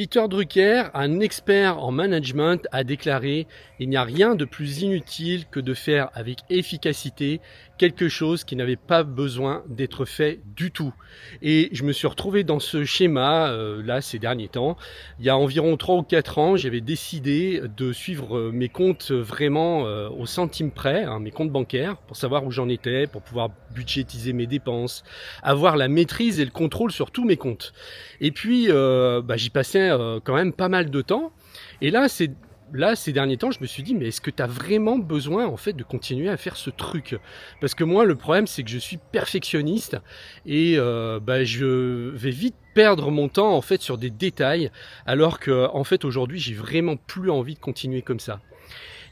Peter Drucker, un expert en management, a déclaré: il n'y a rien de plus inutile que de faire avec efficacité quelque chose qui n'avait pas besoin d'être fait du tout. Et je me suis retrouvé dans ce schéma là ces derniers temps. Il y a environ 3 ou 4 ans, j'avais décidé de suivre mes comptes vraiment au centime près, hein, mes comptes bancaires, pour savoir où j'en étais, pour pouvoir budgétiser mes dépenses, avoir la maîtrise et le contrôle sur tous mes comptes. Et puis j'y passais quand même pas mal de temps. Et là, ces derniers temps, je me suis dit, mais est-ce que tu as vraiment besoin en fait de continuer à faire ce truc? Parce que moi, le problème, c'est que je suis perfectionniste et je vais vite perdre mon temps en fait sur des détails, alors que en fait aujourd'hui, j'ai vraiment plus envie de continuer comme ça.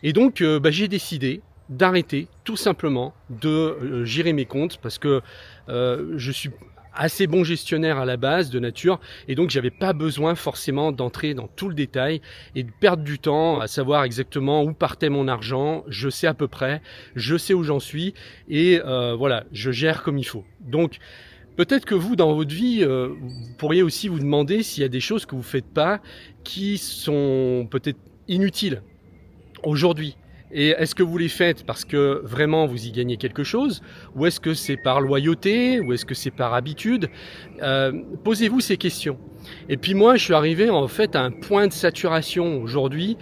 Et donc, j'ai décidé d'arrêter tout simplement de gérer mes comptes parce que je suis assez bon gestionnaire à la base de nature et donc j'avais pas besoin forcément d'entrer dans tout le détail et de perdre du temps à savoir exactement où partait mon argent. Je sais à peu près, je sais où j'en suis et voilà, je gère comme il faut. Donc peut-être que vous, dans votre vie, vous pourriez aussi vous demander s'il y a des choses que vous faites pas qui sont peut-être inutiles aujourd'hui. Et est-ce que vous les faites parce que vraiment vous y gagnez quelque chose, ou est-ce que c'est par loyauté, ou est-ce que c'est par habitude? Posez-vous ces questions. Et puis moi, je suis arrivé en fait à un point de saturation aujourd'hui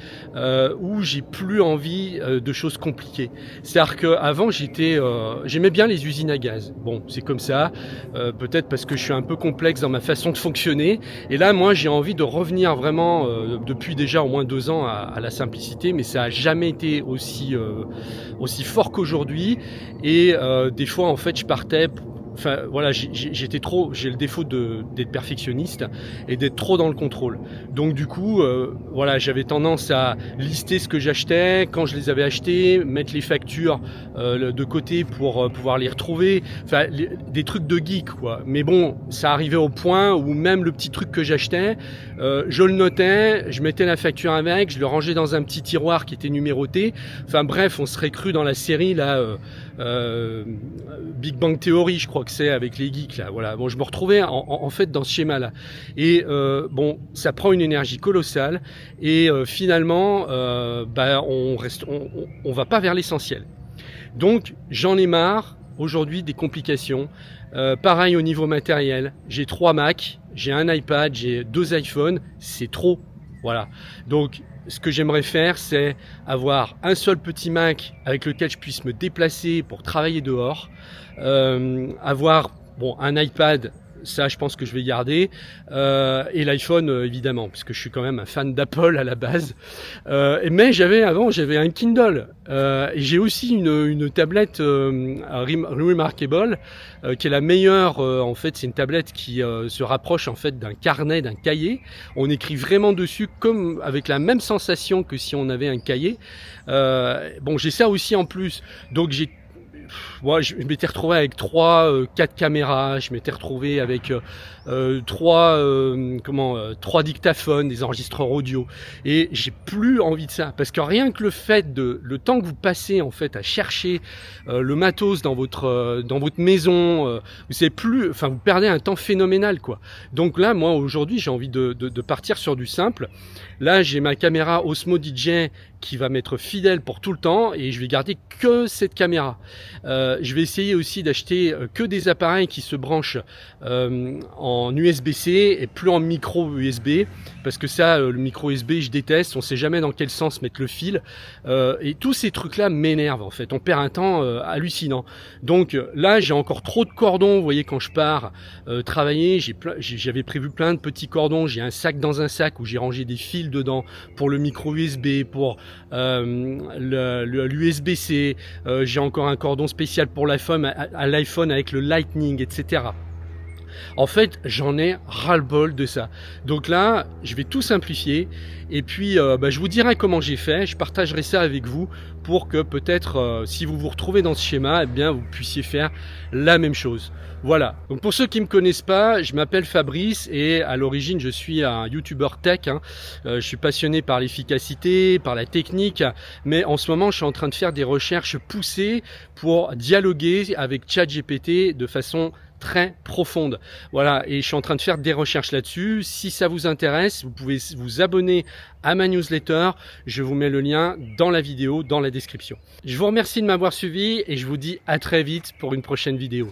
où j'ai plus envie de choses compliquées. C'est-à-dire qu'avant, j'aimais bien les usines à gaz. Bon, c'est comme ça, peut-être parce que je suis un peu complexe dans ma façon de fonctionner. Et là, moi, j'ai envie de revenir vraiment, depuis déjà au moins 2 ans, à la simplicité, mais ça n'a jamais été aussi fort qu'aujourd'hui. Et des fois, en fait, je partais... Enfin voilà, j'ai le défaut d'être perfectionniste et d'être trop dans le contrôle. Donc du coup, voilà, j'avais tendance à lister ce que j'achetais, quand je les avais achetés, mettre les factures de côté pour pouvoir les retrouver. Enfin, des trucs de geek, quoi. Mais bon, ça arrivait au point où même le petit truc que j'achetais, je le notais, je mettais la facture avec, je le rangeais dans un petit tiroir qui était numéroté. Enfin bref, on serait cru dans la série là, Big Bang Theory, je crois que c'est, avec les geeks là. Voilà. Bon, je me retrouvais en fait dans ce schéma là. Et bon, ça prend une énergie colossale et finalement, on va pas vers l'essentiel. Donc, j'en ai marre aujourd'hui des complications. Pareil au niveau matériel. J'ai 3 Mac, j'ai un iPad, j'ai 2 iPhones. C'est trop. Voilà. Donc, ce que j'aimerais faire, c'est avoir un seul petit Mac avec lequel je puisse me déplacer pour travailler dehors, avoir un iPad, ça je pense que je vais garder, et l'iPhone évidemment, parce que je suis quand même un fan d'Apple à la base. Mais j'avais un Kindle, et j'ai aussi une tablette Remarkable, qui est la meilleure. En fait, c'est une tablette qui se rapproche en fait d'un carnet, d'un cahier. On écrit vraiment dessus comme avec la même sensation que si on avait un cahier. J'ai ça aussi en plus. Donc moi, je m'étais retrouvé avec 4 caméras, je m'étais retrouvé avec 3 dictaphones, des enregistreurs audio, et j'ai plus envie de ça, parce que rien que le temps que vous passez en fait à chercher le matos dans votre maison, vous perdez un temps phénoménal, quoi. Donc là, moi aujourd'hui, j'ai envie de partir sur du simple. Là, j'ai ma caméra Osmo DJ qui va m'être fidèle pour tout le temps, et je vais garder que cette caméra. Je vais essayer aussi d'acheter que des appareils qui se branchent en USB-C et plus en micro USB, parce que ça, le micro USB, je déteste. On sait jamais dans quel sens mettre le fil, et tous ces trucs-là m'énervent en fait. On perd un temps hallucinant. Donc là, j'ai encore trop de cordons. Vous voyez, quand je pars travailler, j'avais prévu plein de petits cordons. J'ai un sac dans un sac où j'ai rangé des fils dedans pour le micro USB, pour l'USB-C. J'ai encore un cordon spécial pour l'iPhone, à l'iPhone avec le Lightning, etc. En fait, j'en ai ras-le-bol de ça. Donc là, je vais tout simplifier et puis je vous dirai comment j'ai fait. Je partagerai ça avec vous pour que peut-être, si vous vous retrouvez dans ce schéma, eh bien, vous puissiez faire la même chose. Voilà. Donc pour ceux qui me connaissent pas, je m'appelle Fabrice et à l'origine, je suis un YouTuber tech. Je suis passionné par l'efficacité, par la technique, mais en ce moment, je suis en train de faire des recherches poussées pour dialoguer avec ChatGPT de façon très profonde. Voilà, et je suis en train de faire des recherches là-dessus. Si ça vous intéresse, vous pouvez vous abonner à ma newsletter. Je vous mets le lien dans la vidéo, dans la description. Je vous remercie de m'avoir suivi et je vous dis à très vite pour une prochaine vidéo.